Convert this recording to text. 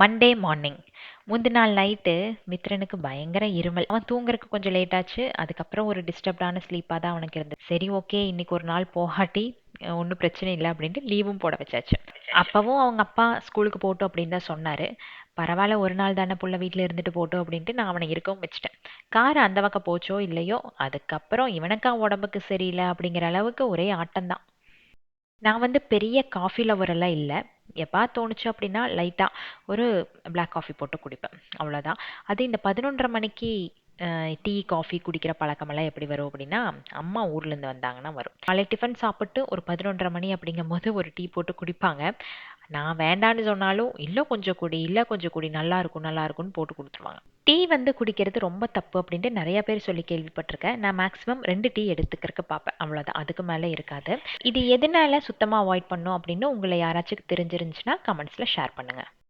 Monday morning முந்தின நாள் night மித்ரனுக்கு பயங்கர இருமல். அவன் தூங்குறதுக்கு கொஞ்சம் லேட் ஆச்சு. அதுக்கப்புறம் ஒரு டிஸ்டர்ப்டான ஸ்லீப்பாக தான் அவனுக்கு இருந்தது. சரி, ஓகே, இன்னைக்கு ஒரு நாள் போகாட்டி ஒன்றும் பிரச்சனை இல்லை அப்படின்ட்டு லீவும் போட வச்சாச்சு. அப்பவும் அவங்க அப்பா ஸ்கூலுக்கு போட்டோம் அப்படின்னு தான் சொன்னார். பரவாயில்ல, ஒரு நாள் தானே புள்ள வீட்டில் இருந்துட்டு போட்டோம் அப்படின்ட்டு நான் அவனை இருக்கவும் வச்சுட்டேன். கார் அந்த பக்கம் போச்சோ இல்லையோ, அதுக்கப்புறம் இவனுக்கா உடம்புக்கு சரியில்லை அப்படிங்கிற அளவுக்கு ஒரே ஆட்டம்தான். நான் வந்து பெரிய காஃபி லவர் எல்லாம் இல்லை. எப்பா தோணுச்சு அப்படின்னா லைட்டாக ஒரு பிளாக் காஃபி போட்டு குடிப்பேன், அவ்வளோதான். அது இந்த 11:30 மணிக்கு டீ காஃபி குடிக்கிற பழக்கமெல்லாம் எப்படி வரும் அப்படின்னா, அம்மா ஊர்லேருந்து வந்தாங்கன்னா வரும். காலை டிஃபன் சாப்பிட்டு ஒரு 11:30 மணி அப்படிங்கும்போது ஒரு டீ போட்டு குடிப்பாங்க. நான் வேண்டான்னு சொன்னாலும் இல்லை கொஞ்சம் குடி, இல்லை கொஞ்சம் குடி, நல்லா இருக்கும் நல்லா இருக்கும்னு போட்டு கொடுத்துருவாங்க. டீ வந்து குடிக்கிறது ரொம்ப தப்பு அப்படின்ட்டு நிறைய பேர் சொல்லி கேள்விப்பட்டிருக்கேன். நான் மேக்ஸிமம் 2 டீ எடுத்துக்கிறதுக்கு பார்ப்பேன், அவ்வளோதான். அதுக்கு மேலே இருக்காது. இது எதனால சுத்தமாக அவாய்ட் பண்ணும் அப்படின்னு உங்களை யாராச்சும் தெரிஞ்சிருந்துச்சுன்னா கமெண்ட்ஸில் ஷேர் பண்ணுங்கள்.